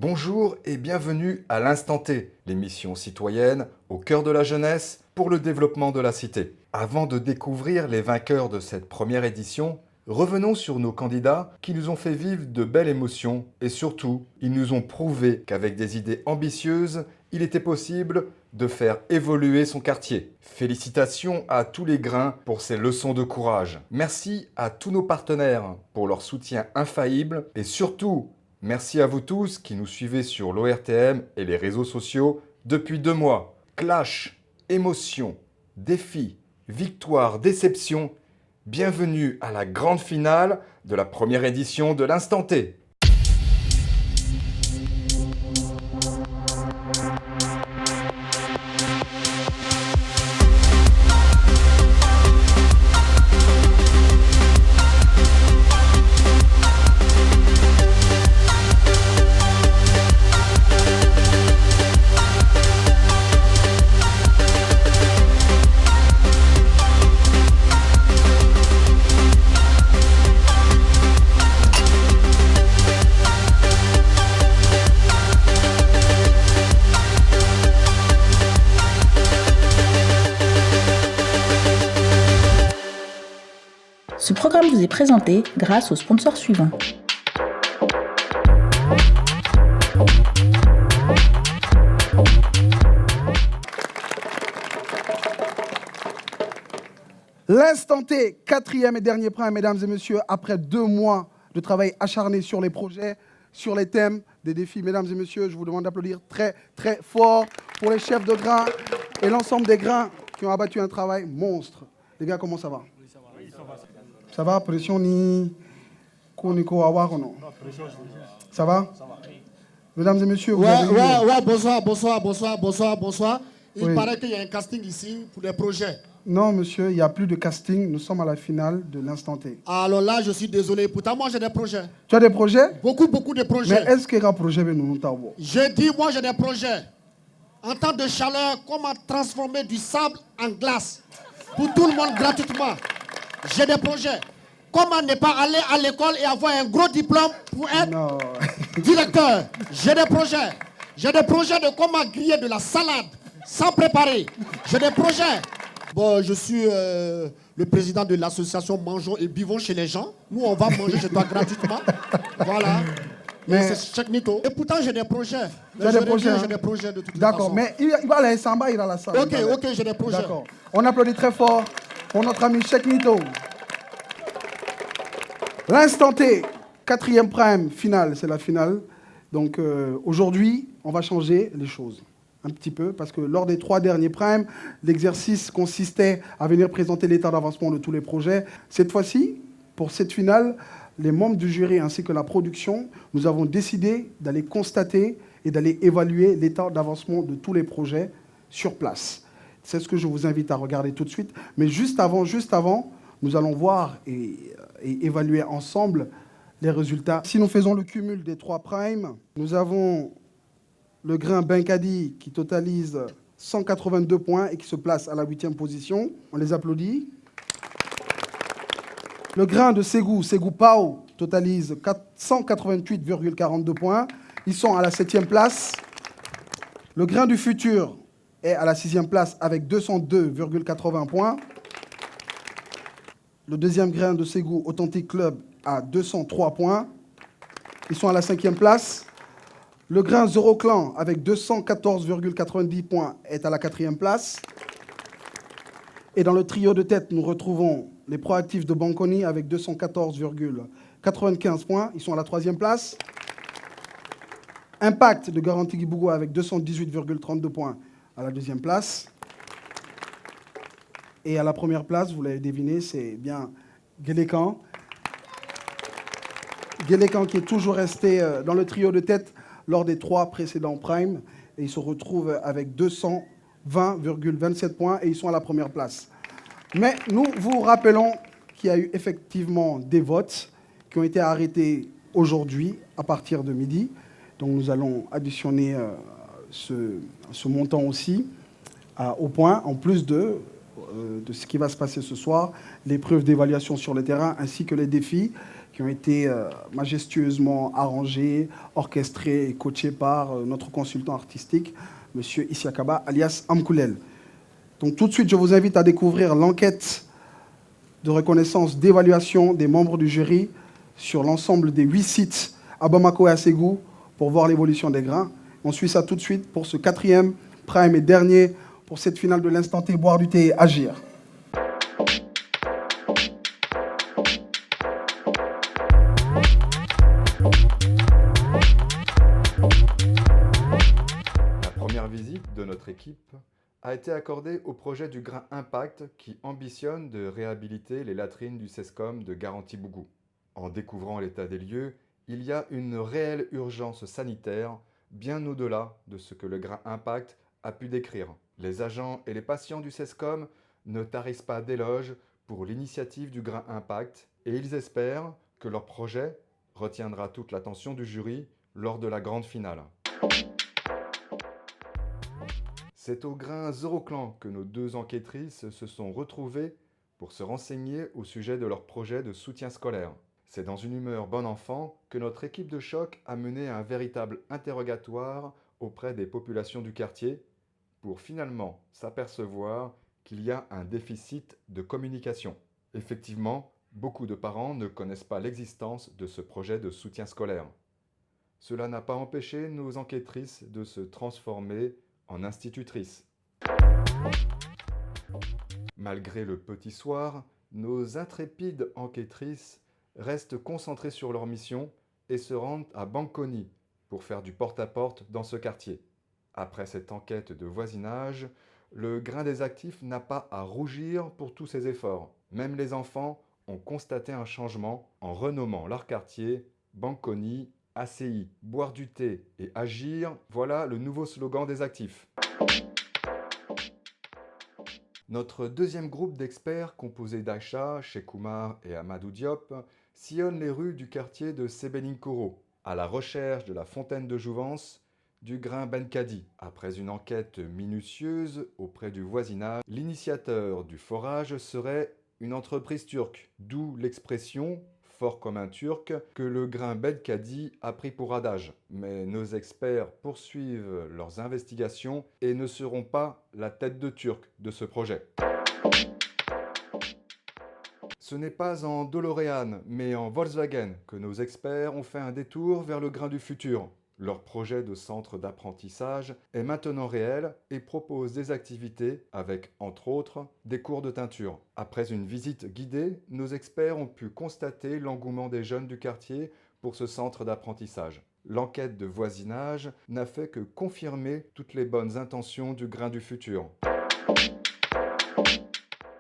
Bonjour et bienvenue à l'Instant T, l'émission citoyenne au cœur de la jeunesse pour le développement de la cité. Avant de découvrir les vainqueurs de cette première édition, revenons sur nos candidats qui nous ont fait vivre de belles émotions et surtout, ils nous ont prouvé qu'avec des idées ambitieuses, il était possible de faire évoluer son quartier. Félicitations à tous les grains pour ces leçons de courage. Merci à tous nos partenaires pour leur soutien infaillible et surtout, merci à vous tous qui nous suivez sur l'ORTM et les réseaux sociaux depuis 2 mois. Clash, émotion, défi, victoire, déception. Bienvenue à la grande finale de la première édition de l'Instant T. Ce programme vous est présenté grâce aux sponsors suivants. L'Instant T, 4e et dernier prime, mesdames et messieurs, après 2 mois de travail acharné sur les projets, sur les thèmes des défis. Mesdames et messieurs, je vous demande d'applaudir très très fort pour les chefs de grains et l'ensemble des grains qui ont abattu un travail monstre. Les gars, comment ça va? Ça va, pression ni Koniko Awarono. Ça va? Mesdames et messieurs, bonsoir. Il paraît qu'il y a un casting ici pour des projets. Non, monsieur, il n'y a plus de casting. Nous sommes à la finale de l'Instant T. Alors là, je suis désolé. Pourtant, moi, j'ai des projets. Tu as des projets? Beaucoup de projets. Mais est-ce qu'il y a un projet? Je dis, moi, j'ai des projets. En temps de chaleur, comment transformer du sable en glace pour tout le monde gratuitement. J'ai des projets. Comment ne pas aller à l'école et avoir un gros diplôme pour être directeur. J'ai des projets. J'ai des projets de comment griller de la salade sans préparer. J'ai des projets. Bon, je suis le président de l'association Mangeons et Buvons chez les gens. Nous, on va manger chez toi gratuitement. Voilà. Mais c'est chaque mytho. Et pourtant, j'ai des projets. J'ai des projets. J'ai des projets de toutes les D'accord, façons. mais il va aller à Samba, il a la salle. Ok, j'ai des projets. D'accord. On applaudit très fort pour notre ami Cheikh Nito. L'Instant T, 4e prime, finale, c'est la finale. Donc aujourd'hui, on va changer les choses un petit peu, parce que lors des 3 derniers primes, l'exercice consistait à venir présenter l'état d'avancement de tous les projets. Cette fois-ci, pour cette finale, les membres du jury ainsi que la production, nous avons décidé d'aller constater et d'aller évaluer l'état d'avancement de tous les projets sur place. C'est ce que je vous invite à regarder tout de suite. Mais juste avant, nous allons voir et évaluer ensemble les résultats. Si nous faisons le cumul des 3 primes, nous avons le grain Benkadi qui totalise 182 points et qui se place à la 8e position. On les applaudit. Le grain de Ségou Pao, totalise 188,42 points. Ils sont à la 7e place. Le grain du futur est à la 6e place avec 202,80 points. Le deuxième grain de Ségou Authentic Club à 203 points. Ils sont à la 5e place. Le grain Zero Clan avec 214,90 points est à la 4e place. Et dans le trio de tête, nous retrouvons les proactifs de Banconi avec 214,95 points. Ils sont à la 3e place. Impact de Garanti Guibougou avec 218,32 points à la 2e place. Et à la première place, vous l'avez deviné, c'est bien Guélécan. Guélécan qui est toujours resté dans le trio de tête lors des 3 précédents primes. Et ils se retrouvent avec 220,27 points et ils sont à la première place. Mais nous vous rappelons qu'il y a eu effectivement des votes qui ont été arrêtés aujourd'hui à partir de midi. Donc nous allons additionner ce montant aussi au point, en plus de ce qui va se passer ce soir, l'épreuve d'évaluation sur le terrain ainsi que les défis qui ont été majestueusement arrangés, orchestrés et coachés par notre consultant artistique, M. Isiakaba, alias Amkoulel. Donc tout de suite, je vous invite à découvrir l'enquête de reconnaissance d'évaluation des membres du jury sur l'ensemble des 8 sites à Bamako et à Ségou pour voir l'évolution des grains. On suit ça tout de suite pour ce 4e prime et dernier pour cette finale de l'instant T, boire du thé et agir. La première visite de notre équipe a été accordée au projet du grain Impact qui ambitionne de réhabiliter les latrines du Sescom de Garanti-Bougou. En découvrant l'état des lieux, il y a une réelle urgence sanitaire bien au-delà de ce que le grain Impact a pu décrire. Les agents et les patients du Sescom ne tarissent pas d'éloges pour l'initiative du grain Impact et ils espèrent que leur projet retiendra toute l'attention du jury lors de la grande finale. C'est au grain Zoroclan que nos 2 enquêtrices se sont retrouvées pour se renseigner au sujet de leur projet de soutien scolaire. C'est dans une humeur bon enfant que notre équipe de choc a mené un véritable interrogatoire auprès des populations du quartier pour finalement s'apercevoir qu'il y a un déficit de communication. Effectivement, beaucoup de parents ne connaissent pas l'existence de ce projet de soutien scolaire. Cela n'a pas empêché nos enquêtrices de se transformer en institutrices. Malgré le petit soir, nos intrépides enquêtrices restent concentrées sur leur mission et se rendent à Banconi pour faire du porte-à-porte dans ce quartier. Après cette enquête de voisinage, le grain des actifs n'a pas à rougir pour tous ses efforts. Même les enfants ont constaté un changement en renommant leur quartier Banconi, ACI, boire du thé et agir, voilà le nouveau slogan des actifs. Notre deuxième groupe d'experts, composé d'Aïcha, Chekoumar et Amadou Diop, sillonne les rues du quartier de Sebeninkoro, à la recherche de la fontaine de jouvence du grain Benkadi. Après une enquête minutieuse auprès du voisinage, l'initiateur du forage serait une entreprise turque, d'où l'expression « fort comme un turc » que le grain Benkadi a pris pour adage. Mais nos experts poursuivent leurs investigations et ne seront pas la tête de turc de ce projet. Ce n'est pas en DeLorean, mais en Volkswagen que nos experts ont fait un détour vers le grain du futur. Leur projet de centre d'apprentissage est maintenant réel et propose des activités avec, entre autres, des cours de teinture. Après une visite guidée, nos experts ont pu constater l'engouement des jeunes du quartier pour ce centre d'apprentissage. L'enquête de voisinage n'a fait que confirmer toutes les bonnes intentions du grain du futur.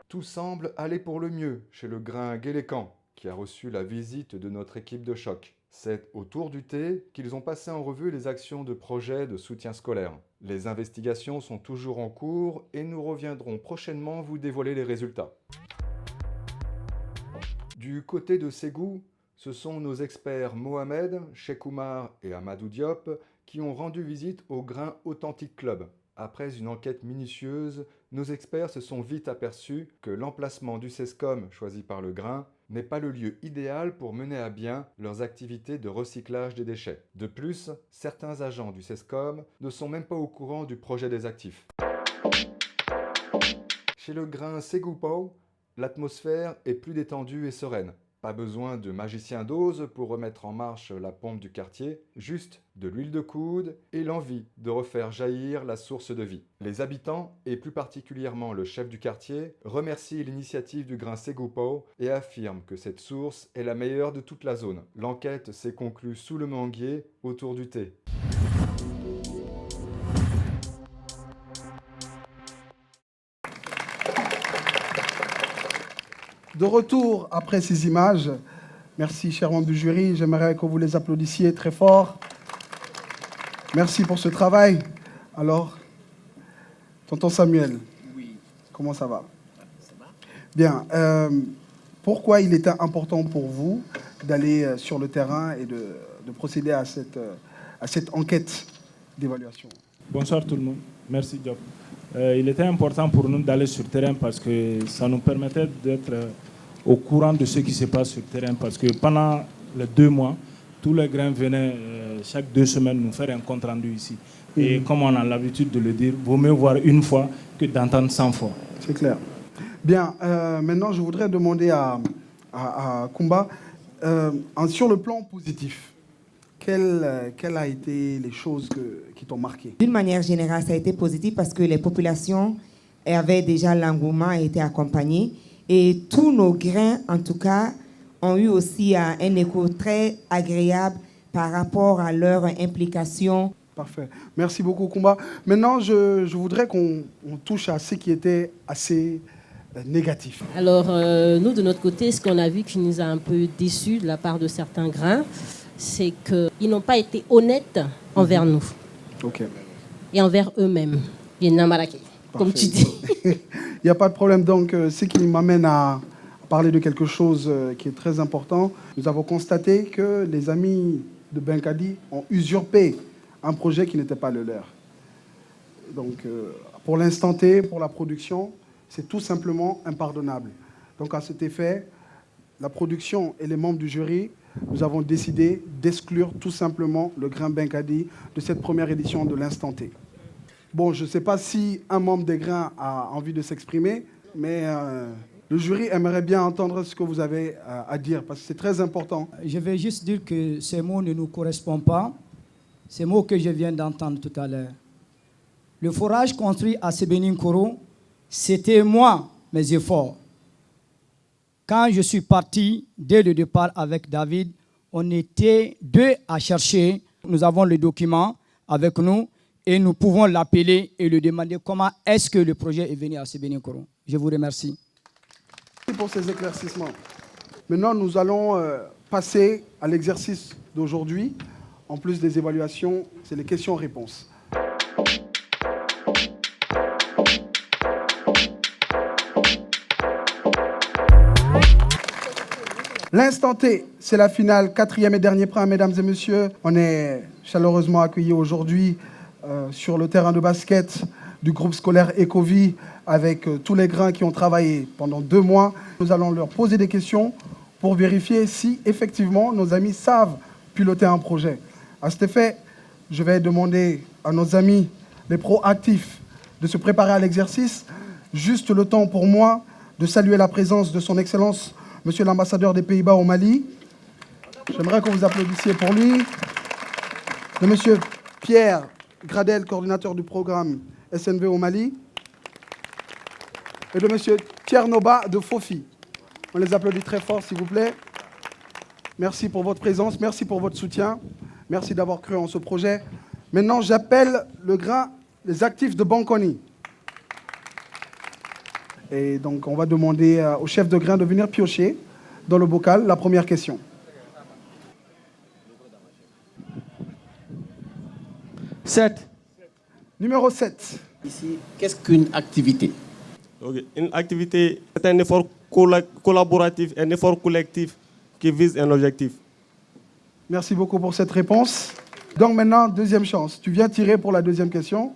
Tout semble aller pour le mieux chez le grain Guélécan, qui a reçu la visite de notre équipe de choc. C'est autour du thé qu'ils ont passé en revue les actions de projet de soutien scolaire. Les investigations sont toujours en cours et nous reviendrons prochainement vous dévoiler les résultats. Du côté de Ségou, ce sont nos experts Mohamed, Chekoumar et Amadou Diop qui ont rendu visite au Grain Authentique Club. Après une enquête minutieuse, nos experts se sont vite aperçus que l'emplacement du Sescom choisi par le grain n'est pas le lieu idéal pour mener à bien leurs activités de recyclage des déchets. De plus, certains agents du Sescom ne sont même pas au courant du projet des actifs. Chez le grain Ségoupo, l'atmosphère est plus détendue et sereine. Pas besoin de magicien d'ose pour remettre en marche la pompe du quartier, juste de l'huile de coude et l'envie de refaire jaillir la source de vie. Les habitants, et plus particulièrement le chef du quartier, remercient l'initiative du grain Ségoupo et affirment que cette source est la meilleure de toute la zone. L'enquête s'est conclue sous le manguier autour du thé. De retour après ces images, merci chers membres du jury, j'aimerais que vous les applaudissiez très fort. Merci pour ce travail. Alors, tonton Samuel, Oui, comment ça va? ça va. Bien, pourquoi il était important pour vous d'aller sur le terrain et de procéder à cette enquête d'évaluation? Bonsoir tout le monde. Merci Diop. Il était important pour nous d'aller sur le terrain parce que ça nous permettait d'être au courant de ce qui se passe sur le terrain parce que pendant les 2 mois, tous les grains venaient chaque 2 semaines nous faire un compte rendu ici. Et comme on a l'habitude de le dire, vaut mieux voir une fois que d'entendre 100 fois. C'est clair. Bien, maintenant je voudrais demander à Kumba, sur le plan positif, quelles a été les choses qui t'ont marqué? D'une manière générale, ça a été positif parce que les populations avaient déjà l'engouement et étaient accompagnées. Et tous nos grains, en tout cas, ont eu aussi un écho très agréable par rapport à leur implication. Parfait. Merci beaucoup, Kumba. Maintenant, je voudrais qu'on touche à ce qui était assez négatif. Alors, nous, de notre côté, ce qu'on a vu qui nous a un peu déçus de la part de certains grains, c'est qu'ils n'ont pas été honnêtes envers nous. OK. Et envers eux-mêmes. Ils n'ont pas marqué, comme tu dis. Il n'y a pas de problème. Donc, ce qui m'amène à parler de quelque chose qui est très important. Nous avons constaté que les amis de Benkadi ont usurpé un projet qui n'était pas le leur. Donc, pour l'instant T, pour la production, c'est tout simplement impardonnable. Donc, à cet effet, la production et les membres du jury, nous avons décidé d'exclure tout simplement le grain Benkadi de cette première édition de l'instant T. Bon, je ne sais pas si un membre des grains a envie de s'exprimer, mais le jury aimerait bien entendre ce que vous avez à dire, parce que c'est très important. Je vais juste dire que ces mots ne nous correspondent pas, ces mots que je viens d'entendre tout à l'heure. Le forage construit à Sebeninkoro, c'était moi, mes efforts. Quand je suis parti, dès le départ avec David, on était 2 à chercher. Nous avons le document avec nous et nous pouvons l'appeler et lui demander comment est-ce que le projet est venu à Sebeninkoro. Je vous remercie. Merci pour ces éclaircissements. Maintenant, nous allons passer à l'exercice d'aujourd'hui. En plus des évaluations, c'est les questions-réponses. L'instant T, c'est la finale, 4e et dernier prime, mesdames et messieurs. On est chaleureusement accueillis aujourd'hui sur le terrain de basket du groupe scolaire Ecovie avec tous les grains qui ont travaillé pendant 2 mois. Nous allons leur poser des questions pour vérifier si effectivement nos amis savent piloter un projet. À cet effet, je vais demander à nos amis, les proactifs, de se préparer à l'exercice. Juste le temps pour moi de saluer la présence de son Excellence, Monsieur l'ambassadeur des Pays-Bas au Mali. J'aimerais que vous applaudissiez pour lui. De Monsieur Pierre Gradel, coordinateur du programme SNV au Mali. Et de Monsieur Tiernoba de Fofi. On les applaudit très fort, s'il vous plaît. Merci pour votre présence, merci pour votre soutien. Merci d'avoir cru en ce projet. Maintenant, j'appelle le grain, les actifs de Banconi. Et donc, on va demander au chef de grain de venir piocher dans le bocal la première question. Numéro 7. Ici, qu'est-ce qu'une activité? Okay. Une activité est un effort collaboratif, un effort collectif qui vise un objectif. Merci beaucoup pour cette réponse. Donc maintenant, deuxième chance. Tu viens tirer pour la deuxième question.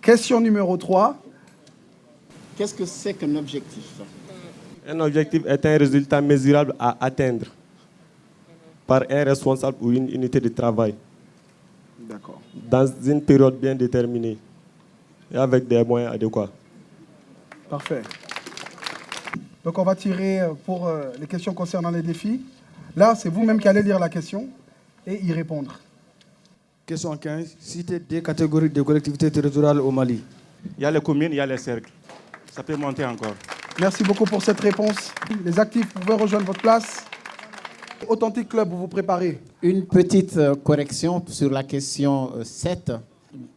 Question numéro 3. Qu'est-ce que c'est qu'un objectif? Un objectif est un résultat mesurable à atteindre par un responsable ou une unité de travail. D'accord. Dans une période bien déterminée et avec des moyens adéquats. Parfait. Donc on va tirer pour les questions concernant les défis. Là, c'est vous-même qui allez lire la question et y répondre. Question 15. Citez 2 catégories de collectivités territoriales au Mali. Il y a les communes, il y a les cercles. Ça peut monter encore. Merci beaucoup pour cette réponse. Les actifs, vous pouvez rejoindre votre place. Authentique Club, vous vous préparez. Une petite correction sur la question 7.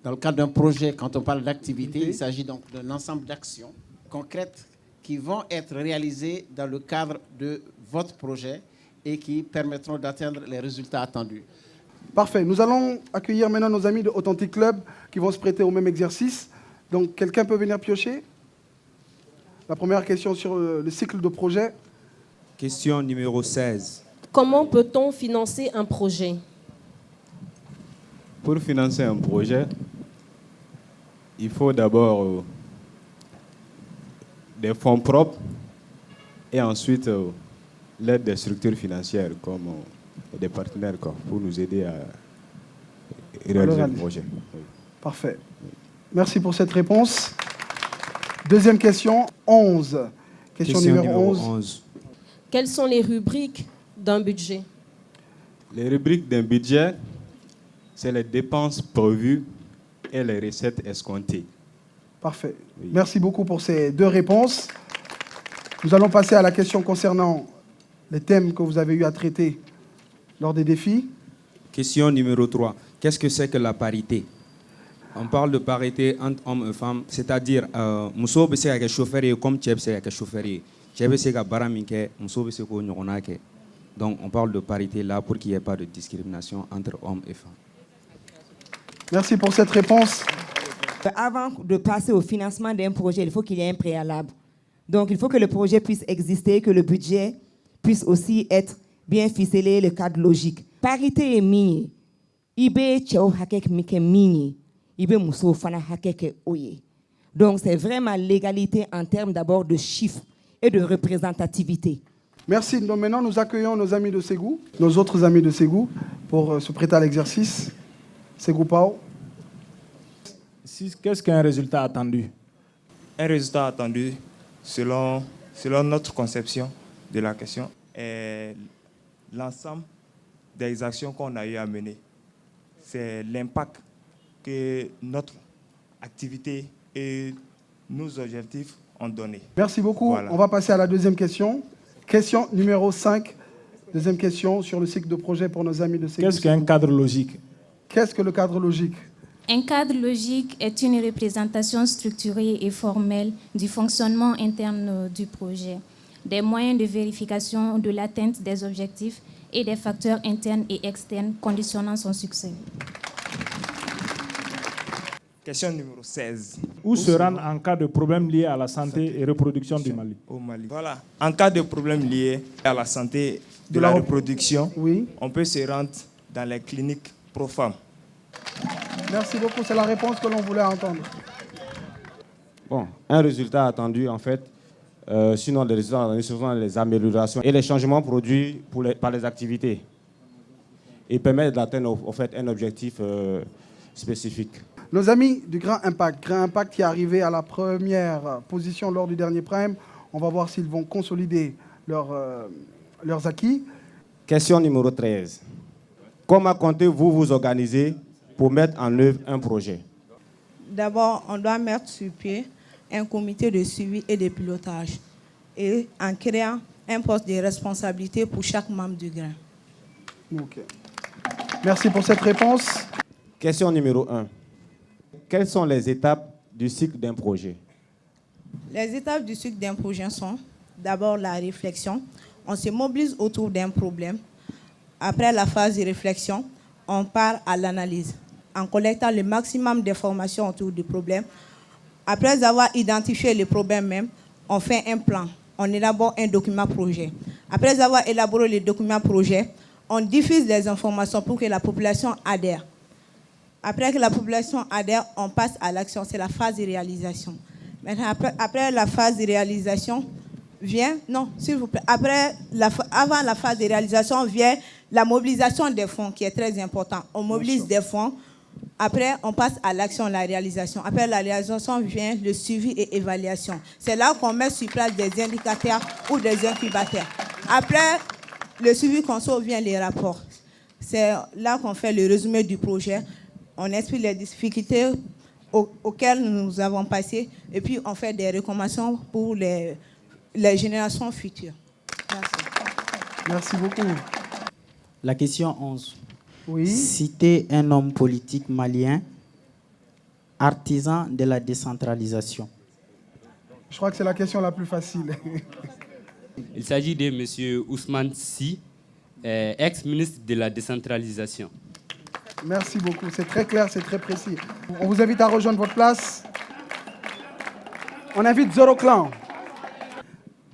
Dans le cadre d'un projet, quand on parle d'activité, il s'agit donc d'un ensemble d'actions concrètes qui vont être réalisées dans le cadre de votre projet et qui permettront d'atteindre les résultats attendus. Parfait. Nous allons accueillir maintenant nos amis de Authentique Club qui vont se prêter au même exercice. Donc, quelqu'un peut venir piocher? La première question sur le cycle de projet. Question numéro 16. Comment peut-on financer un projet? Pour financer un projet, il faut d'abord des fonds propres et ensuite l'aide des structures financières comme des partenaires pour nous aider à réaliser le projet. Oui. Parfait. Merci pour cette réponse. Deuxième question, 11. Question numéro 11. Quelles sont les rubriques d'un budget? Les rubriques d'un budget, c'est les dépenses prévues et les recettes escomptées. Parfait. Oui. Merci beaucoup pour ces deux réponses. Nous allons passer à la question concernant les thèmes que vous avez eu à traiter lors des défis. Question numéro 3. Qu'est-ce que c'est que la parité? On parle de parité entre hommes et femmes, c'est-à-dire, muso bɛ se ka kɛ chauffeur ye comme cɛ bɛ se ka kɛ chauffeur ye. Cɛ bɛ se ka baara min kɛ, muso bɛ se k'o ɲɔgɔnna kɛ. Donc, on parle de parité là pour qu'il n'y ait pas de discrimination entre hommes et femmes. Merci pour cette réponse. Avant de passer au financement d'un projet, il faut qu'il y ait un préalable. Donc, il faut que le projet puisse exister, que le budget puisse aussi être bien ficelé, le cadre logique. Parité est mini. Ibe tchao hakek mike mini. Ibe muso fana hakek oye. Donc, c'est vraiment l'égalité en termes d'abord de chiffres et de représentativité. Merci. Donc, maintenant, nous accueillons nos amis de Ségou, nos autres amis de Ségou, pour se prêter à l'exercice. Ségou Pao. Qu'est-ce qu'un résultat attendu? Un résultat attendu, selon notre conception de la question, est l'ensemble des actions qu'on a eu à mener. C'est l'impact que notre activité et nos objectifs ont donné. Merci beaucoup. Voilà. On va passer à la deuxième question. Question numéro 5. Deuxième question sur le cycle de projet pour nos amis de Ségou. Qu'est-ce qu'un cadre logique? Qu'est-ce que le cadre logique? Un cadre logique est une représentation structurée et formelle du fonctionnement interne du projet, des moyens de vérification de l'atteinte des objectifs et des facteurs internes et externes conditionnant son succès. Question numéro 16. Où se rendre en cas de problème lié à la santé et reproduction du Mali? Au Mali. Voilà. En cas de problème lié à la santé de la reproduction, oui, on peut se rendre dans les cliniques pro-femmes. Merci beaucoup, c'est la réponse que l'on voulait entendre. Bon, un résultat attendu, en fait, sinon les résultats attendus, ce sont les améliorations et les changements produits par les activités. Et permettent d'atteindre, en fait, un objectif spécifique. Nos amis du Grand Impact qui est arrivé à la première position lors du dernier prime, on va voir s'ils vont consolider leurs acquis. Question numéro 13. Comment comptez-vous vous organiser pour mettre en œuvre un projet? D'abord, on doit mettre sur pied un comité de suivi et de pilotage et en créant un poste de responsabilité pour chaque membre du grain. Okay. Merci pour cette réponse. Question numéro 1. Quelles sont les étapes du cycle d'un projet? Les étapes du cycle d'un projet sont d'abord la réflexion. On se mobilise autour d'un problème. Après la phase de réflexion, on part à l'analyse en collectant le maximum d'informations autour du problème. Après avoir identifié le problème même, on fait un plan. On élabore un document projet. Après avoir élaboré le document projet, on diffuse les informations pour que la population adhère. Après que la population adhère, on passe à l'action. C'est la phase de réalisation. Maintenant, après la phase de réalisation, avant la phase de réalisation vient la mobilisation des fonds qui est très important. On mobilise des fonds. Après, on passe à l'action, la réalisation. Après la réalisation vient le suivi et évaluation. C'est là qu'on met sur place des indicateurs ou des incubateurs. Après le suivi conso vient les rapports. C'est là qu'on fait le résumé du projet. On explique les difficultés auxquelles nous avons passé et puis on fait des recommandations pour les générations futures. Merci. Merci beaucoup. La question 11. Oui. Citez un homme politique malien, artisan de la décentralisation. Je crois que c'est la question la plus facile. Il s'agit de M. Ousmane Sy, ex-ministre de la décentralisation. Merci beaucoup, c'est très clair, c'est très précis. On vous invite à rejoindre votre place. On invite Zoroclan.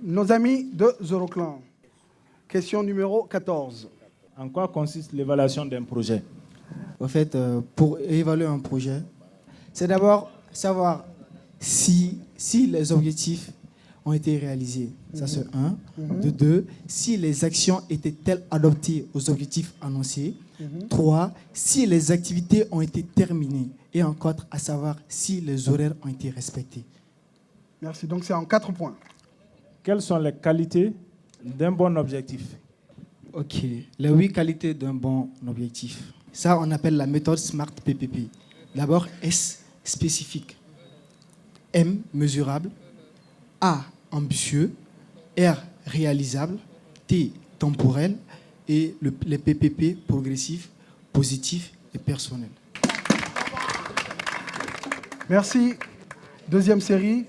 Nos amis de Zoroclan. Question numéro 14. En quoi consiste l'évaluation d'un projet? En fait, pour évaluer un projet, c'est d'abord savoir si les objectifs ont été réalisées. Ça, c'est un. De deux, si les actions étaient-elles adoptées aux objectifs annoncés. Trois, si les activités ont été terminées. Et en quatre, à savoir si les horaires ont été respectés. Merci. Donc, c'est en 4 points. Quelles sont les qualités d'un bon objectif? OK. Les 8 qualités d'un bon objectif. Ça, on appelle la méthode SMART PPP. D'abord, S, spécifique. M, mesurable. A, ambitieux. R, réalisable. T, temporel. Et les PPP, progressifs, positifs et personnels. Merci. Deuxième série,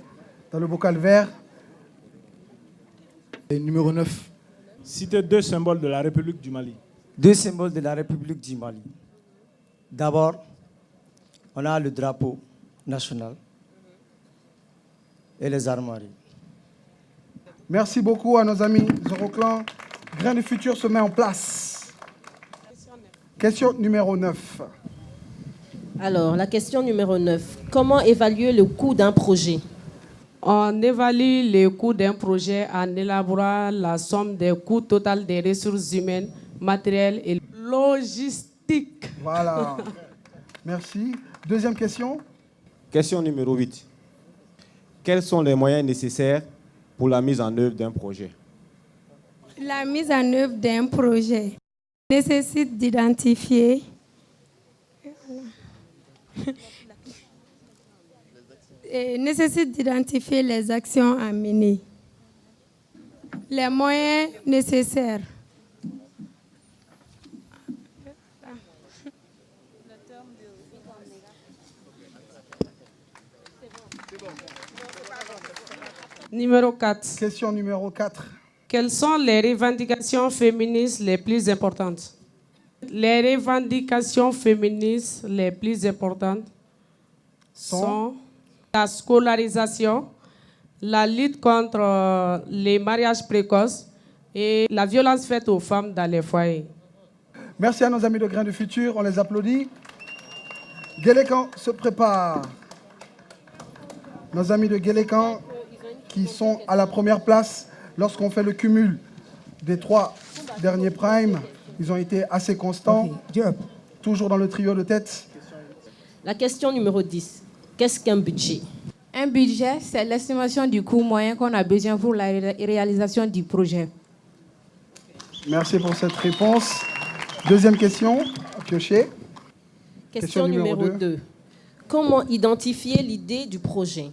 dans le bocal vert. Et numéro 9. Citez 2 symboles de la République du Mali. 2 symboles de la République du Mali. D'abord, on a le drapeau national et les armoiries. Merci beaucoup à nos amis Euroclan. Grain du futur se met en place. Question numéro 9. Alors, la question numéro 9. Comment évaluer le coût d'un projet? On évalue le coût d'un projet en élaborant la somme des coûts totaux des ressources humaines, matérielles et logistiques. Voilà. Merci. Deuxième question. Question numéro 8. Quels sont les moyens nécessaires pour la mise en œuvre d'un projet? La mise en œuvre d'un projet nécessite d'identifier les actions à mener, les moyens nécessaires. Numéro 4. Question numéro 4. Quelles sont les revendications féministes les plus importantes? Les revendications féministes les plus importantes sont la scolarisation, la lutte contre les mariages précoces et la violence faite aux femmes dans les foyers. Merci à nos amis de Grain du Futur, on les applaudit. Guélécan se prépare. Nos amis de Guélécan qui sont à la première place lorsqu'on fait le cumul des 3 derniers primes, ils ont été assez constants, toujours dans le trio de tête. La question numéro 10. Qu'est-ce qu'un budget? Un budget, c'est l'estimation du coût moyen qu'on a besoin pour la réalisation du projet. Merci pour cette réponse. Deuxième question, à piocher. Question numéro 2. Comment identifier l'idée du projet?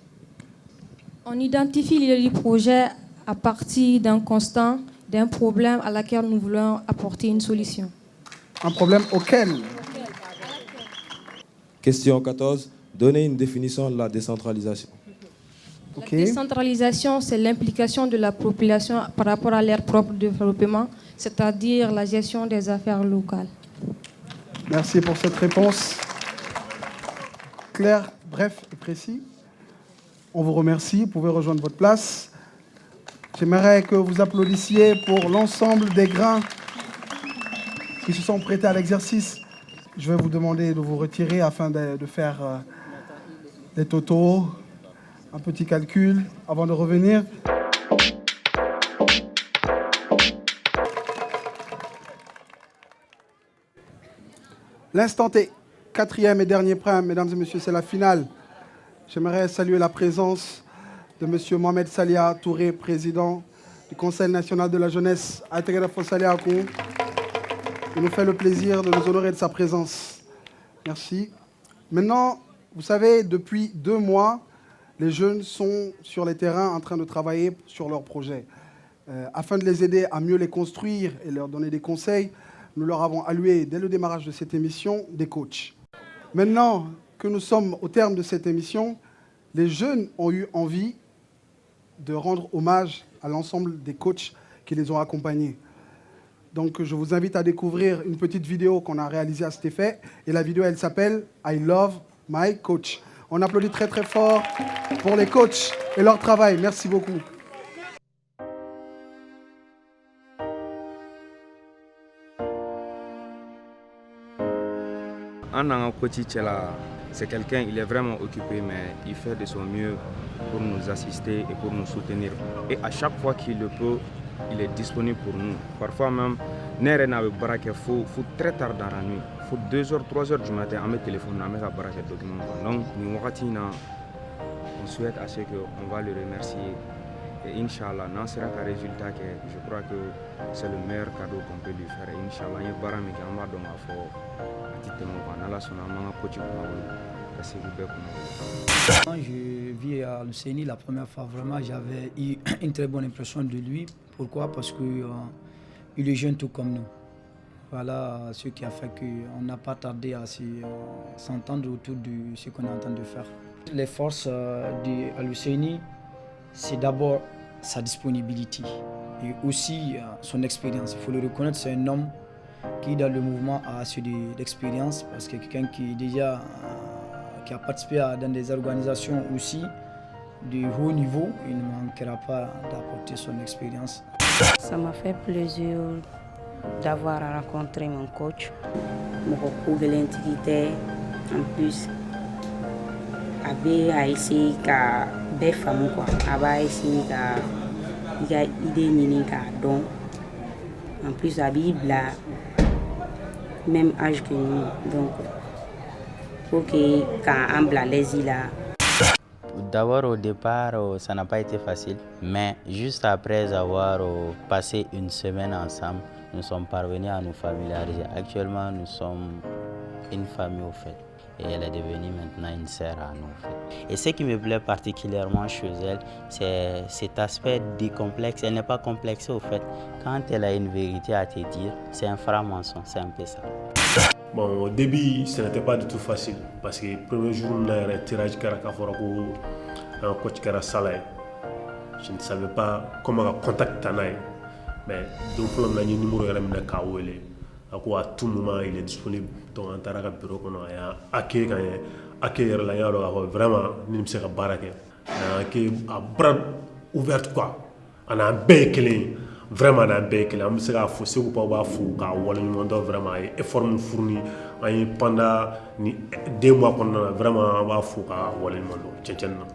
On identifie l'idée du projet à partir d'un constat, d'un problème à laquelle nous voulons apporter une solution. Un problème auquel? Question 14. Donnez une définition de la décentralisation. La décentralisation, c'est l'implication de la population par rapport à leur propre développement, c'est-à-dire la gestion des affaires locales. Merci pour cette réponse. Clair, bref et précis. On vous remercie. Vous pouvez rejoindre votre place. J'aimerais que vous applaudissiez pour l'ensemble des grains qui se sont prêtés à l'exercice. Je vais vous demander de vous retirer afin de faire des totaux, un petit calcul avant de revenir. L'instant T, 4e et dernier prime, mesdames et messieurs, c'est la finale. J'aimerais saluer la présence de M. Mohamed Salia Touré, président du Conseil national de la jeunesse à Teguera-Fossaliakou. Il nous fait le plaisir de nous honorer de sa présence. Merci. Maintenant, vous savez, depuis 2 mois, les jeunes sont sur les terrains en train de travailler sur leurs projets. Afin de les aider à mieux les construire et leur donner des conseils, nous leur avons alloué, dès le démarrage de cette émission, des coachs. Maintenant que nous sommes au terme de cette émission, les jeunes ont eu envie de rendre hommage à l'ensemble des coachs qui les ont accompagnés. Donc je vous invite à découvrir une petite vidéo qu'on a réalisée à cet effet. Et la vidéo, elle s'appelle « I love my coach ». On applaudit très très fort pour les coachs et leur travail. Merci beaucoup. An n'an ka koci cɛla c'est quelqu'un, il est vraiment occupé, mais il fait de son mieux pour nous assister et pour nous soutenir. Et à chaque fois qu'il le peut, il est disponible pour nous. Parfois même, Nere n'a pas de faut très tard dans la nuit. Il faut 2h, 3h du matin, on met le téléphone, on met la baraka de document. Donc, on souhaite à ce qu'on va le remercier. Et Inch'Allah, non sera qu'un résultat que je crois que c'est le meilleur cadeau qu'on peut lui faire. Inch'Allah, il y a barami qui en va donc à faire. Quand je vis à l'UCNI la première fois, vraiment, j'avais eu une très bonne impression de lui. Pourquoi? Parce qu'il est jeune tout comme nous. Voilà ce qui a fait qu'on n'a pas tardé à s'entendre autour de ce qu'on est en train de faire. Les forces de l'UCNI, c'est d'abord sa disponibilité et aussi son expérience. Il faut le reconnaître, c'est un homme qui dans le mouvement a assez d'expérience parce que quelqu'un qui est déjà qui a participé dans des organisations aussi de haut niveau, il ne manquera pas d'apporter son expérience. Ça m'a fait plaisir d'avoir rencontré mon coach. Mon de l'intégrité, en plus, a essayé de faire quoi, a essayé de idée donc en plus la Bible a même âge que nous, donc pour que quand on blâme là. D'abord au départ, ça n'a pas été facile, mais juste après avoir passé une semaine ensemble, nous sommes parvenus à nous familiariser. Actuellement, nous sommes une famille au fait. Et elle est devenue maintenant une sœur à nous. En fait. Et ce qui me plaît particulièrement chez elle, c'est cet aspect décomplexe. Elle n'est pas complexée au fait. Quand elle a une vérité à te dire, c'est un franc-mensonge, c'est un peu ça. Bon, au début, ce n'était pas du tout facile. Parce que le premier jour, on a eu un tirage un coach qui era salé. Je ne savais pas comment contacter Tanaï. Mais donc, on a eu un numéro de à tout moment il est disponible donc en tant que bureau qu'on a accueillir la vraiment ni se ka baara kɛ à bras ouvert quoi on a bɛɛ vraiment on a bɛɛ on se ka fo Segu Paw b'a fo ka waleɲuman dɔn vraiment a effort min fourni an ye pendant 2 mois kɔnɔna na vraiment on b'a fo ka waleɲuman dɔn cɛncɛn na.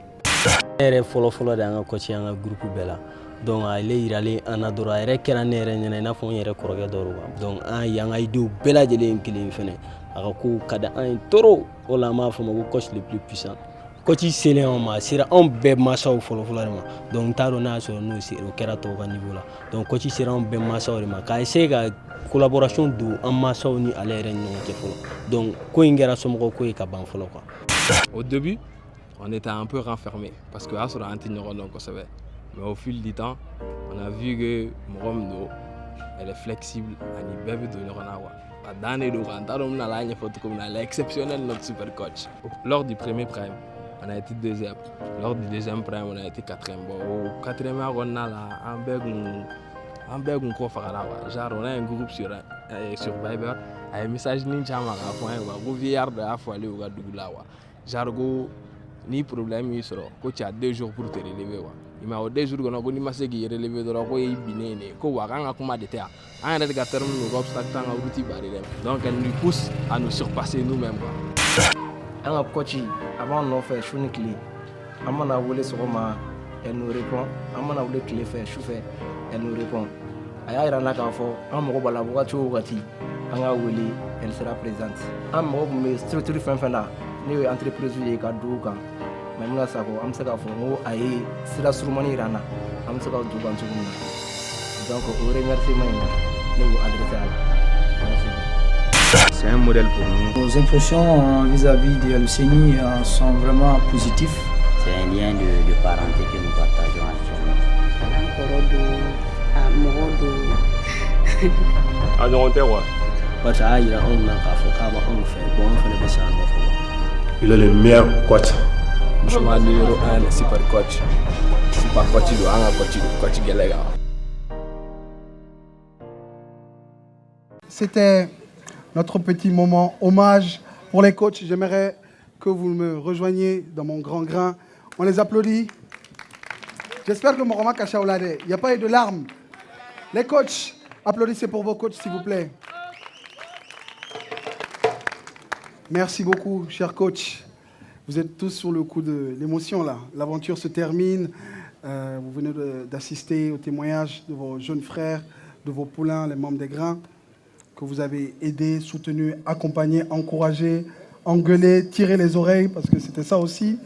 Ne yɛrɛ fɔlɔ de an ka coach an ka groupe bɛɛ la. Donc ale yiralen an na dɔrɔn a yɛrɛ kɛra ne yɛrɛ ɲɛna i n'a fɔ n yɛrɛ kɔrɔkɛ dɔ kan donc an y'an ka idéw bɛɛ lajɛlen kelen fɛnɛ a ka kow ka di an ye trop o la an b'a fɔ ma ko coach le plus puissant coach selen anw ma a sera anw bɛɛ mansaw fɔlɔfɔlɔ de ma donc n t'a dɔn n'a y'a sɔrɔ n'o kɛra tɔw ka niveau la donc coach sera anw bɛɛ mansaw de ma k'a essayer ka collaboration don an mansaw ni ale yɛrɛ ni ɲɔgɔn cɛ fɔlɔ donc ko in kɛra somɔgɔw ko ye ka ban fɔlɔ quoi. Au début on était un peu renfermés parce que a sɔrɔ an tɛ ɲɔgɔn dɔn kosɛbɛ. Mais au fil du temps, on a vu que Moromdo, elle est flexible, elle est belle de elle est exceptionnelle notre super coach. Lors du premier prime, on a été deuxième. Lors du deuxième prime, on a été quatrième. Bon, au quatrième, on a un bug genre on a un groupe sur Viber, un message ninja vieillard de la fois aller au Gadoula. Genre ni problème il sera. Coach a 2 jours pour te relever. Il m'a dit 2 jours qu'on a connu ma série relevé de la roi et biné, qu'on a comment de terre. Un des gars termes nous obstacles à l'outil barrière. Donc elle nous pousse à nous surpasser nous-mêmes. Un coach avant de faire une clé. Avant de voler sur moi, elle nous répond. Avant de voler clé faire chauffer, elle nous répond. Aya ira na kan fo an mogo bala wagati o wagati an ka wele elle sera présente an mogo me structure fɛn fɛn na ne ye entreprise ye ka do kan mais mun sa ko an bɛ se k'a fɔ ko a ye sira surumani yira an na an bɛ se ka do kan cogo min na donc o remerciement in ne b'o adresser à la merci. C'est un modèle pour nous. Nos impressions vis-à-vis de l'UCNI sont vraiment positives. C'est un lien de parenté que nous partageons actuellement. A ɲɔgɔn tɛ quoi. Parce que a yira anw na k'a fɔ k'a b'anw fɛ bon anw fana bɛ se a nɔfɛ. Il est le meilleur coach. Musoman numéro 1 le super coach. Super coach do an ka coach gɛlɛ kan. C'était notre petit moment hommage pour les coachs. J'aimerais que vous me rejoigniez dans mon grand grain. On les applaudit. J'espère que Moroma Kachaoulade, il n'y a pas eu de larmes. Les coachs, applaudissez pour vos coachs, s'il vous plaît. Merci beaucoup, chers coachs. Vous êtes tous sur le coup de l'émotion là. L'aventure se termine. Vous venez d'assister au témoignage de vos jeunes frères, de vos poulains, les membres des Grains, que vous avez aidés, soutenus, accompagnés, encouragés, engueulés, tirés les oreilles, parce que c'était ça aussi,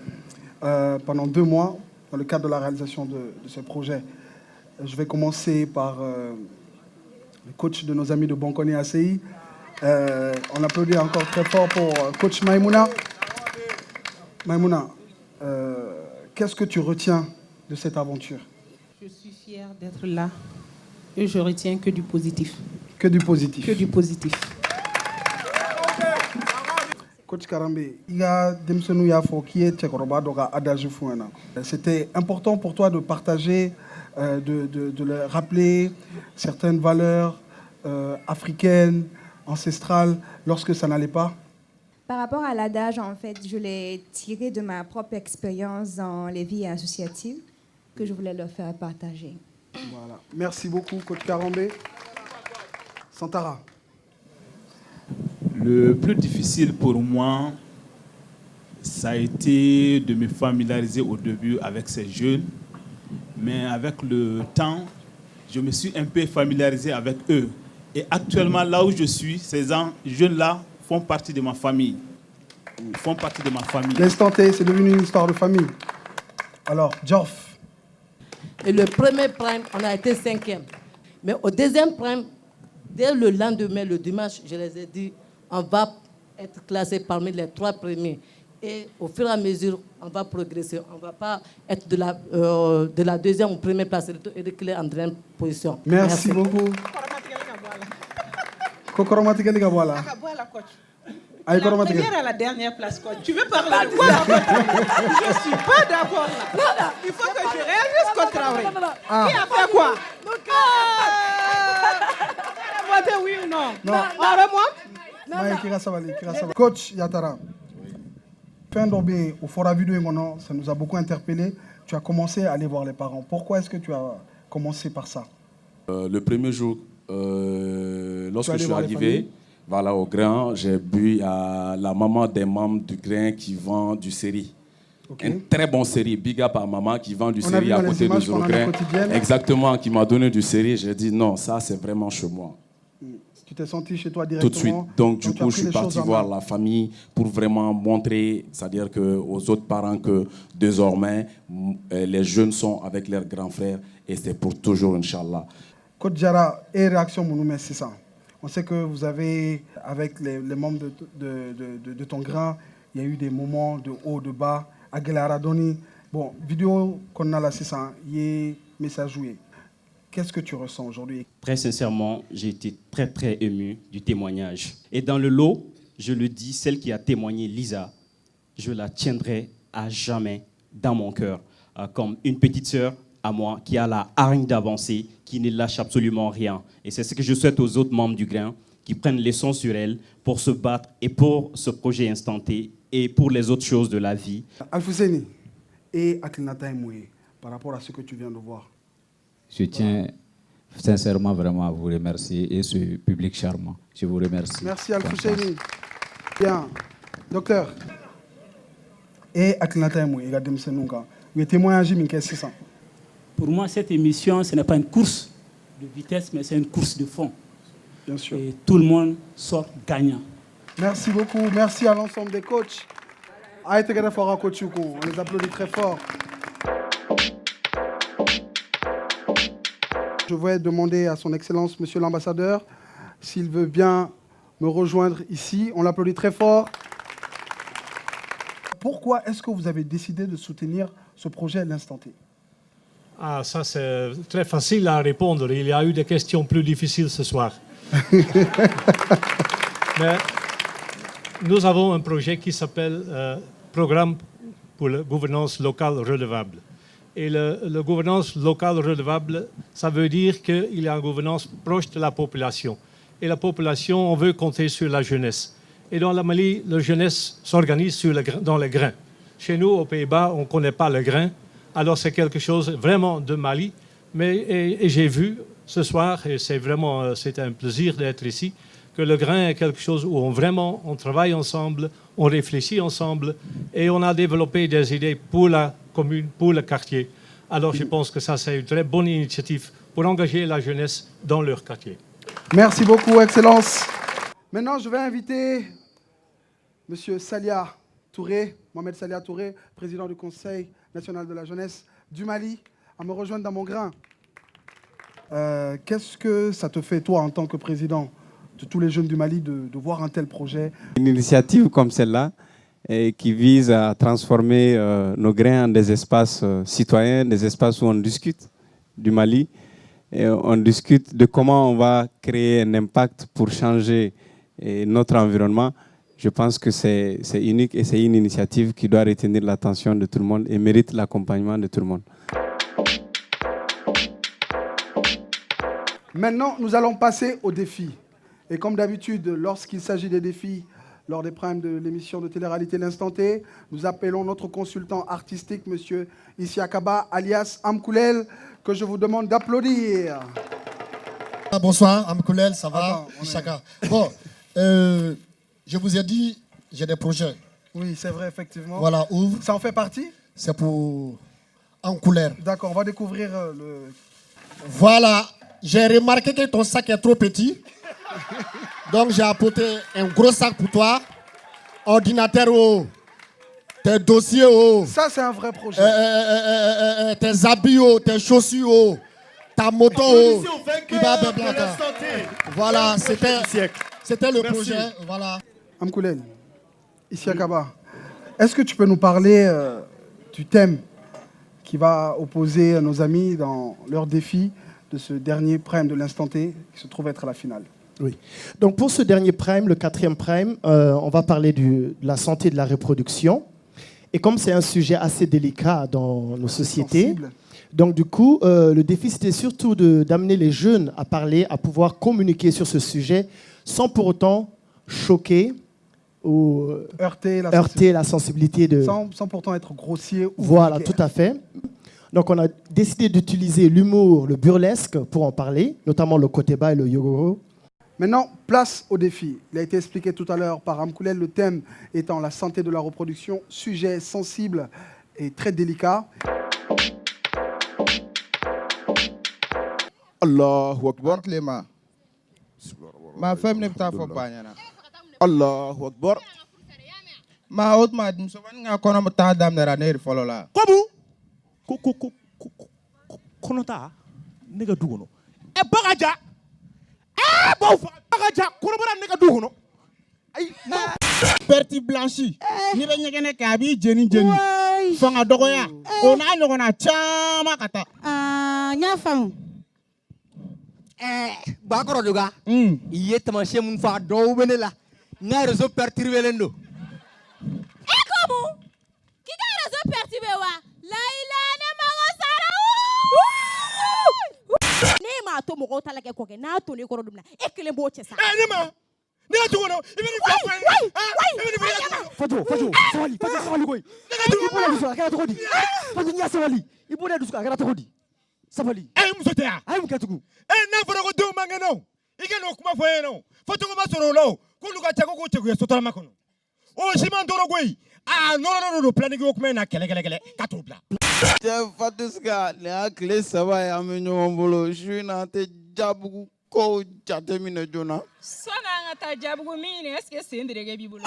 pendant 2 mois, dans le cadre de la réalisation de ce projet. Je vais commencer par le coach de nos amis de Bonkoni ACI. On applaudit encore très fort pour coach Maïmouna. Maïmouna, qu'est-ce que tu retiens de cette aventure? Je suis fière d'être là et je retiens que du positif. Que du positif. Que du positif. Coach Karambe, c'était important pour toi de partager, de leur rappeler certaines valeurs africaines, ancestrales, lorsque ça n'allait pas? Par rapport à l'adage, en fait, je l'ai tiré de ma propre expérience dans les vies associatives que je voulais leur faire partager. Voilà. Merci beaucoup, coach Karambe. Santara. Le plus difficile pour moi, ça a été de me familiariser au début avec ces jeunes, mais avec le temps, je me suis un peu familiarisé avec eux. Et actuellement, là où je suis, ces jeunes-là font partie de ma famille. Ils font partie de ma famille. L'instant T, c'est devenu une histoire de famille. Alors, Geoff. Et le premier prime, on a été 5e. Mais au deuxième prime, dès le lendemain, le dimanche, je les ai dit, on va être classé parmi les 3 premiers. Et au fur et à mesure, on va progresser. On ne va pas être de la deuxième ou première place et reculer en deuxième position. Merci beaucoup. La première à la dernière place, coach. Tu veux parler de quoi? Je ne suis pas d'accord là. Il faut que je réalise qu'on travaille. Qui a fait quoi? Oui ou non? Non. Coach Yatara, fin d'obé au fora vidéo, ça nous a beaucoup interpellé. Tu as commencé à aller voir les parents. Pourquoi est-ce que tu as commencé par ça? Le premier jour, lorsque je suis arrivé, voilà, au Grain, j'ai bu à la maman des membres du Grain qui vend du série. Okay. Un très bon série, big up à maman qui vend du série à côté de Zorograin. Exactement, qui m'a donné du série. J'ai dit non, ça c'est vraiment chez moi. Tu t'es senti chez toi directement? Tout de suite. Donc du coup, je suis parti voir la famille pour vraiment montrer, c'est-à-dire aux autres parents que désormais, les jeunes sont avec leurs grands frères et c'est pour toujours, Inch'Allah. Coach Jara, et réaction, c'est ça. On sait que vous avez, avec les membres de ton Grain, il y a eu des moments de haut, de bas. Aguilar Doni, bon, vidéo qu'on a là, c'est ça, il y a message joué. Qu'est-ce que tu ressens aujourd'hui? Très sincèrement, j'ai été très, très ému du témoignage. Et dans le lot, je le dis, celle qui a témoigné, Lisa, je la tiendrai à jamais dans mon cœur, comme une petite sœur à moi qui a la hargne d'avancer, qui ne lâche absolument rien. Et c'est ce que je souhaite aux autres membres du Grain, qui prennent leçon sur elle pour se battre et pour ce projet instanté et pour les autres choses de la vie. Alfousseni et Aklinata Moué, par rapport à ce que tu viens de voir. Je tiens sincèrement vraiment à vous remercier et ce public charmant. Je vous remercie. Merci Alfousseni. Bien, docteur. Et Aklinata Moué, regardez-moi ça. Vous témoignez de qu'est-ce que c'est ça? Pour moi, cette émission, ce n'est pas une course de vitesse, mais c'est une course de fond. Bien sûr. Et tout le monde sort gagnant. Merci beaucoup. Merci à l'ensemble des coachs. On les applaudit très fort. Je vais demander à son Excellence, Monsieur l'Ambassadeur, s'il veut bien me rejoindre ici. On l'applaudit très fort. Pourquoi est-ce que vous avez décidé de soutenir ce projet à l'instant T? Ah, ça c'est très facile à répondre. Il y a eu des questions plus difficiles ce soir. Mais nous avons un projet qui s'appelle Programme pour la gouvernance locale redevable. Et la gouvernance locale redevable, ça veut dire qu'il y a une gouvernance proche de la population. Et la population, on veut compter sur la jeunesse. Et dans la Mali, la jeunesse s'organise dans les grains. Chez nous, aux Pays-Bas, on ne connaît pas le grain. Alors c'est quelque chose vraiment de Mali. Mais et j'ai vu ce soir, et c'est un plaisir d'être ici, que le grain est quelque chose où on travaille ensemble, on réfléchit ensemble et on a développé des idées pour la commune, pour le quartier. Alors je pense que ça, c'est une très bonne initiative pour engager la jeunesse dans leur quartier. Merci beaucoup, Excellence. Maintenant, je vais inviter M. Salia Touré, Mohamed Salia Touré, président du Conseil national de la jeunesse du Mali, à me rejoindre dans mon grain. Qu'est-ce que ça te fait, toi, en tant que président de tous les jeunes du Mali, de voir un tel projet? Une initiative comme celle-là qui vise à transformer nos grains en des espaces citoyens, des espaces où on discute du Mali, et on discute de comment on va créer un impact pour changer notre environnement. Je pense que c'est unique et c'est une initiative qui doit retenir l'attention de tout le monde et mérite l'accompagnement de tout le monde. Maintenant, nous allons passer aux défis. Et comme d'habitude, lorsqu'il s'agit des défis, lors des primes de l'émission de télé-réalité L'Instant T, nous appelons notre consultant artistique, M. Isiakaba, alias Amkoulel, que je vous demande d'applaudir. Bonsoir, Amkoulel, ça va? Isaka. Bon, je vous ai dit, j'ai des projets. Oui, c'est vrai, effectivement. Voilà, ouvre. Ça en fait partie? C'est pour Amkoulel. D'accord, on va découvrir le... Voilà, j'ai remarqué que ton sac est trop petit. Donc j'ai apporté un gros sac pour toi. Ordinateur, tes dossiers, Ça, c'est un vrai projet. tes habits, tes chaussures, ta moto. Voilà, c'était le projet. Voilà. Amkoulel, Isiakaba, est-ce que tu peux nous parler du thème qui va opposer nos amis dans leur défi de ce dernier prime de l'Instant T, qui se trouve être la finale? Oui. Donc pour ce dernier prime, le 4e prime, on va parler de la santé de la reproduction. Et comme c'est un sujet assez délicat dans nos sociétés, donc du coup, le défi c'était surtout d'amener les jeunes à parler, à pouvoir communiquer sur ce sujet sans pour autant choquer ou heurter la sensibilité de... Sans pourtant être grossier ou Voilà, vulgaire. tout à fait. Donc on a décidé d'utiliser l'humour, le burlesque pour en parler, notamment le koteba et le yogoro. Maintenant, place au défi. Il a été expliqué tout à l'heure par Amkoulel, le thème étant la santé de la reproduction, sujet sensible et très délicat. Allahu Akbar. Ma femme n'est pas fopanya. Allahu Akbar. Ma haute madame, so nga kono mata dam na raner folola. Kobu? Konota nega dugono. E bagaja. E bo bagaja korobara nega dugono. Ay Perti blanchi. Ni be nyegene ka bi jeni. Fanga dogoya. Ona nyogona chama kata. Nya fam. Bakoro juga. Iye tamashe mun fa do benela. Na réseau perturbé lendo. Et comment? Qui a réseau perturbé wa? Laila ne mangosara. Ne ma to mo kota la ke ko ke na to ne ko dumna. E kele bo chesa. Ne ma. Ne to wono. Fajo, sawali koy. Ibona dusuka kala tokodi. Fajo nya sawali. Ibona dusuka kala tokodi. Sawali. Musotea. Ay mukatugu. Na foro ko do mangeno. Igeno kuma foyeno. Foto ko masoro lo. Kuluka chako ko chego sotola makono. O shimandoro goi. No, planning ko kuma na kele katobla. Fatuska le akle saba ya menyo mbolo shina te jabu ko jatemine jona. Sona ngata jabu mine eske sendrege bibulo.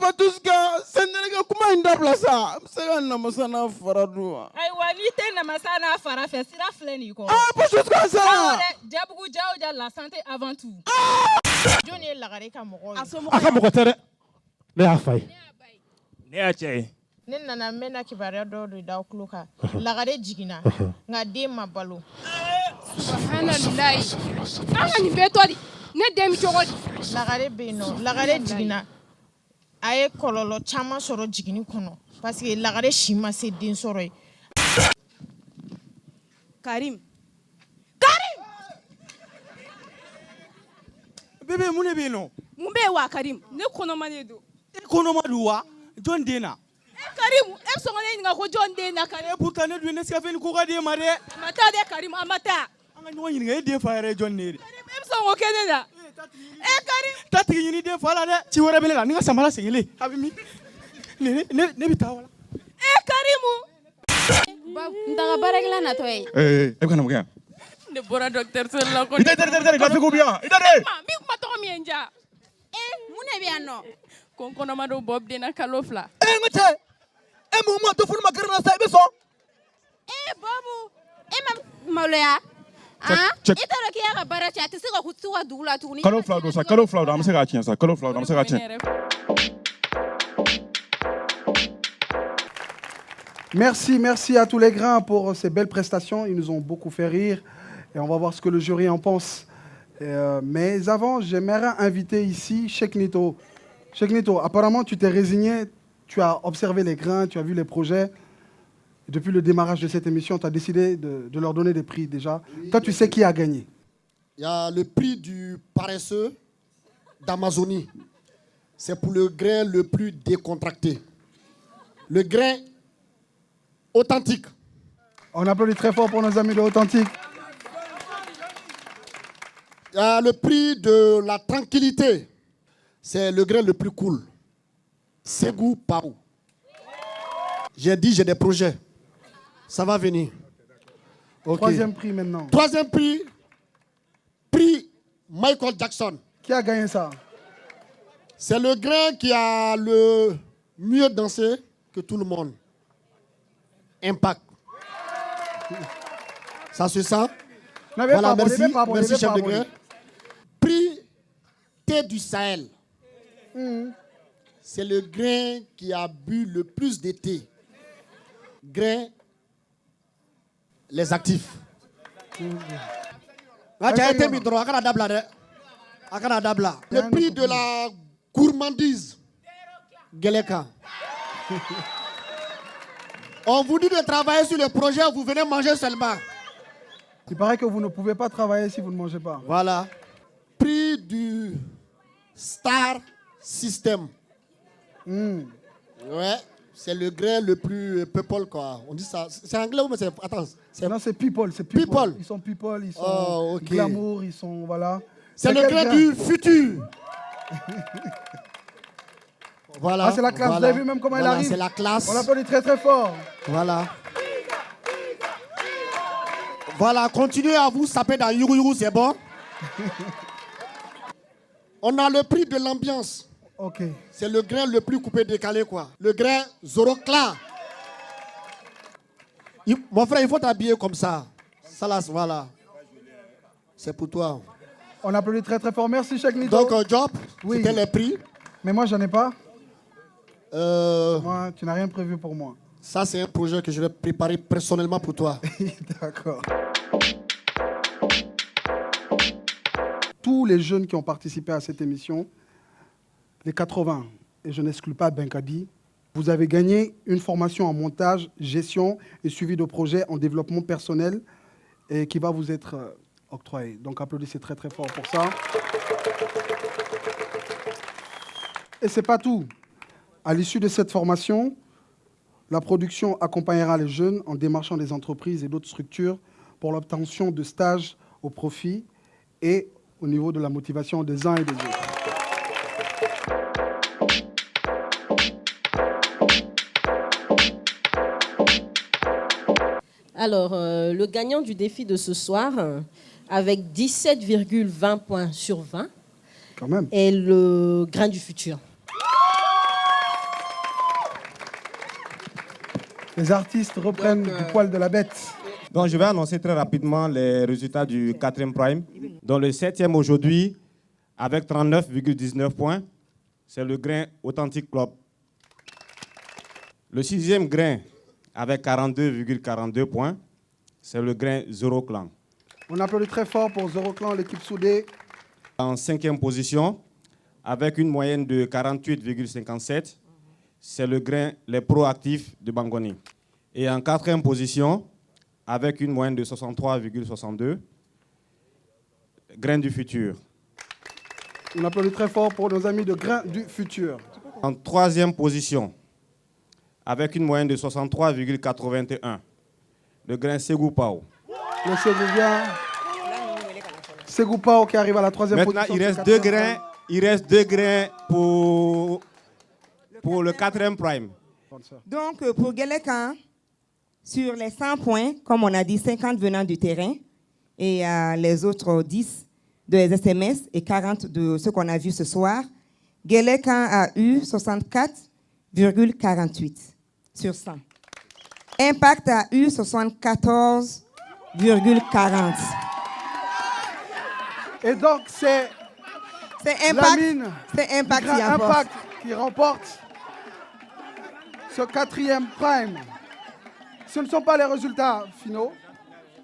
Fatuska sendrege kuma inda plaza. Msega na masana faradua. Ai walite na masana fara fesira fleni ko. Fatuska sana. Jabu jao la santé avant tout. Johnny lagare ka mogo. Aka mogo tere. Ne afai. Ne ache. Ne nana mena kibaria do da okluka. Lagare jigina. Nga de mabalo. Subhanallah. Anga ni betodi. Ne dem chogodi. Lagare beno, lagare jigina. Aye kololo chama soro jigini kono. Parce que lagare shima se din soro. Karim. Bébé mune beno. Mumbe wa Karim. Ne kono manedo. Kono maduwa. John Dena. Karim, e songone nga ko John Dena Karim. Pourtant ne duene ska fen ko ga de mare. Mata de Karim amata. Anga nyo yin nga de faare John Neri. Karim e songo kenena. Tatigi ɲini den fa la dɛ ci wɛrɛ bɛ ne la ni ka samara segilen a bɛ min ne bɛ taa wala. Karimu n taga baarakɛla natɔ ye. E kana mun kɛ yan. Ne bɔra dɔkitɛriso la ko. I tɛ gafe bi yan i tɛ dɛ. Min kuma tɔgɔ min ye n ja. Mun de bɛ yan nɔ. Ko n kɔnɔma don bɔ den na kalo 2. N ko cɛ e mun ma to furu ma gɛrɛ na sa i bɛ sɔn. Babu e ma maloya. I t'a dɔn k'i y'a ka baara cɛ a tɛ se ka to ka dugu la tuguni. Kalo 2 don sa kalo 2 don an bɛ se k'a tiɲɛ sa kalo 2 don an bɛ se k'a tiɲɛ. Merci à tous les grains pour ces belles prestations. Ils nous ont beaucoup fait rire et on va voir ce que le jury en pense. Mais avant, j'aimerais inviter ici Cheikh Nito. Cheikh Nito, apparemment, tu t'es résigné, tu as observé les grains, tu as vu les projets. Depuis le démarrage de cette émission, tu as décidé de leur donner des prix déjà. Oui. Toi, tu sais qui a gagné? Il y a le prix du paresseux d'Amazonie. C'est pour le grain le plus décontracté. Le grain authentique. On applaudit très fort pour nos amis de Authentique. Il y a le prix de la tranquillité. C'est le grain le plus cool. Ségou Pao. J'ai dit, j'ai des projets. Ça va venir. Okay. Troisième prix maintenant. Troisième prix, prix Michael Jackson. Qui a gagné ça? C'est le grain qui a le mieux dansé que tout le monde. Impact. Ça se sent. Voilà, merci, merci chef de grain. Prix thé du Sahel. C'est le grain qui a bu le plus de thé. Grain, les actifs. Le prix de la gourmandise. Geleka. On vous dit de travailler sur le projet, vous venez manger seulement. Il paraît que vous ne pouvez pas travailler si vous ne mangez pas. Voilà. Prix du Star System. Ouais, c'est le grain le plus people, quoi. On dit ça. C'est anglais ou mais c'est. Attends. Non, c'est people. People. Ils sont people, ils sont glamour, ils sont. Voilà. C'est le grain du futur. Voilà. Ah, c'est la classe. Voilà. Vous avez vu même comment elle arrive? C'est la classe. On applaudit très très fort. Voilà. Voilà, continuez à vous saper dans Yuru Yuru, c'est bon. On a le prix de l'ambiance. Ok. C'est le grain le plus coupé décalé, quoi. Le grain Zorocla. Mon frère, il faut t'habiller comme ça. Ça là, voilà. C'est pour toi. On applaudit très très fort. Merci, Cheikh Nito. Donc, Job, oui. C'était les prix. Mais moi, j'en ai pas. Moi, tu n'as rien prévu pour moi. Ça, c'est un projet que je vais préparer personnellement pour toi. D'accord. Tous les jeunes qui ont participé à cette émission, les 80, et je n'exclus pas Benkadi, vous avez gagné une formation en montage, gestion et suivi de projets en développement personnel et qui va vous être octroyée. Donc applaudissez très très fort pour ça. Et c'est pas tout. À l'issue de cette formation, la production accompagnera les jeunes en démarchant des entreprises et d'autres structures pour l'obtention de stages au profit et au niveau de la motivation des uns et des autres. Alors, le gagnant du défi de ce soir, avec 17,20 points sur 20, quand même, est le grain du futur. Les artistes reprennent du poil de la bête. Donc, je vais annoncer très rapidement les résultats du 4e prime. Donc, le 7e aujourd'hui, avec 39,19 points, c'est le grain Authentique Club. Le 6e grain, avec 42,42 points, c'est le grain Zoro Clan. On applaudit très fort pour Zoro Clan, l'équipe soudée. En 5e position, avec une moyenne de 48,57, c'est le grain Les Proactifs de Bangoni. Et en 4e position, avec une moyenne de 63,62, Grain du Futur. On applaudit très fort pour nos amis de Grain du Futur. En 3e position, avec une moyenne de 63,81, le grain Ségou Pao. Le Ségouvien, Segoupao qui arrive à la troisième Maintenant, position. il reste 2 grains pour le 4e prime. Donc, pour Guélécan, sur les 100 points, comme on a dit, 50 venant du terrain et les autres 10 de SMS et 40 de ce qu'on a vu ce soir, Guélécan a eu 64,48 sur 100. Impact a eu 74,40. Et donc, c'est Impact qui remporte ce 4e prime. Ce ne sont pas les résultats finaux.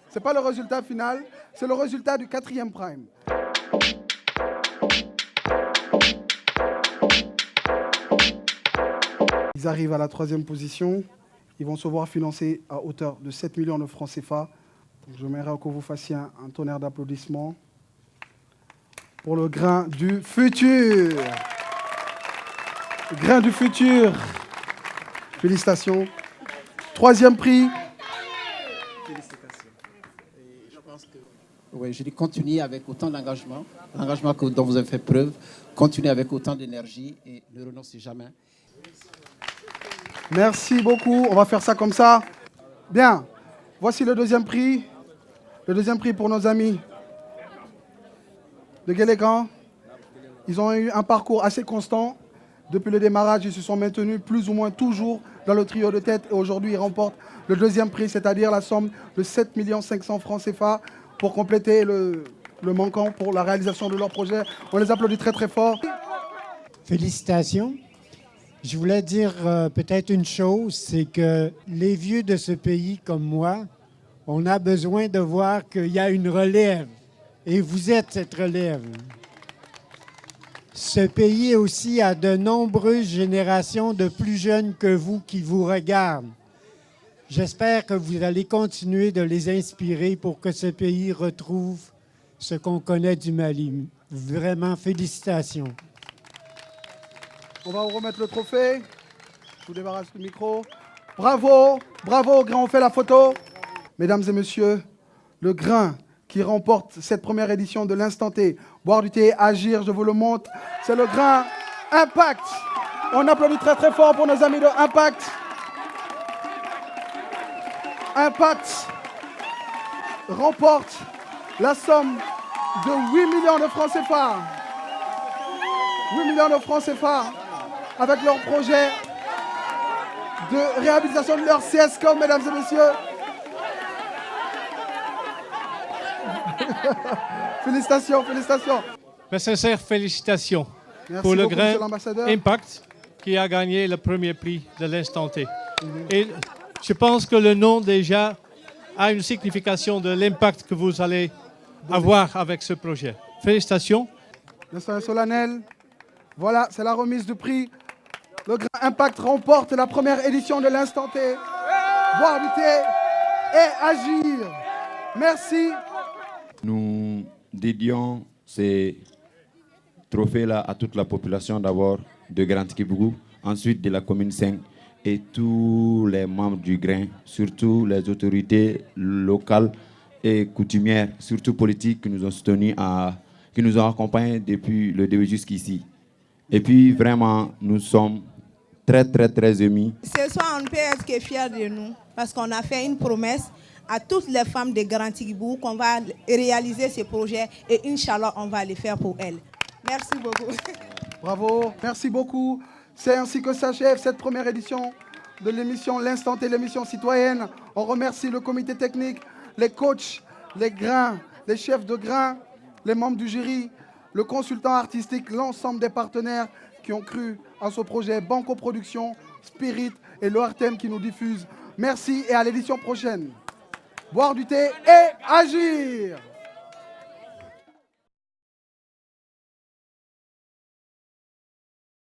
Ce n'est pas le résultat final. C'est le résultat du 4e prime. Ils arrivent à la 3e position. Ils vont se voir financer à hauteur de 7 millions de francs CFA. J'aimerais que vous fassiez un tonnerre d'applaudissements pour le grain du futur. Le grain du futur. Félicitations. 3e prix. Félicitations. Et je pense que... Oui, je dis continuez avec autant d'engagement, l'engagement dont vous avez fait preuve, continuez avec autant d'énergie et ne renoncez jamais. Merci beaucoup. On va faire ça comme ça. Bien. Voici le 2e prix. Le 2e prix pour nos amis de Guélécan. Ils ont eu un parcours assez constant. Depuis le démarrage, ils se sont maintenus plus ou moins toujours dans le trio de tête. Et aujourd'hui, ils remportent le 2e prix, c'est-à-dire la somme de 7 500 francs CFA pour compléter le manquant pour la réalisation de leur projet. On les applaudit très très fort. Félicitations. Je voulais dire peut-être une chose, c'est que les vieux de ce pays comme moi, on a besoin de voir qu'il y a une relève. Et vous êtes cette relève. Ce pays aussi a de nombreuses générations de plus jeunes que vous qui vous regardent. J'espère que vous allez continuer de les inspirer pour que ce pays retrouve ce qu'on connaît du Mali. Vraiment, félicitations. On va vous remettre le trophée. Je vous débarrasse du micro. Bravo, bravo, Grain, on fait la photo. Mesdames et messieurs, le Grain qui remporte cette première édition de l'Instant T. Boire du thé, agir, je vous le montre. C'est le Grain Impact. On applaudit très très fort pour nos amis de Impact. Impact remporte la somme de 8 millions de francs CFA. 8 millions de francs CFA avec leur projet de réhabilitation de leur CSCOM, mesdames et messieurs. Félicitations, félicitations. Mes sincères félicitations Merci pour le beaucoup, grain monsieur l'ambassadeur. Impact qui a gagné le premier prix de l'Instant T. Et je pense que le nom déjà a une signification de l'impact que vous allez avoir avec ce projet. Félicitations. L'instant est solennel. Voilà, c'est la remise du prix. Le Grain Impact remporte la première édition de l'Instant T. Boire du thé et agir. Merci. Nous dédions ces trophées-là à toute la population d'abord de Grand Kibougou, ensuite de la commune 5 et tous les membres du Grain, surtout les autorités locales et coutumières, surtout politiques qui nous ont soutenus, qui nous ont accompagnés depuis le début jusqu'ici. Et puis vraiment, nous sommes très émus. Ce soir, on ne peut être que fiers de nous parce qu'on a fait une promesse à toutes les femmes de Grand Kibougou qu'on va réaliser ce projet et Inch'Allah, on va le faire pour elles. Merci beaucoup. Bravo, merci beaucoup. C'est ainsi que s'achève cette première édition de l'émission L'Instant T, l'émission citoyenne. On remercie le comité technique, les coachs, les grains, les chefs de grains, les membres du jury, le consultant artistique, l'ensemble des partenaires qui ont cru à ce projet, Banco Production, Spirit et l'ORTM qui nous diffuse. Merci et à l'édition prochaine. Boire du thé et agir!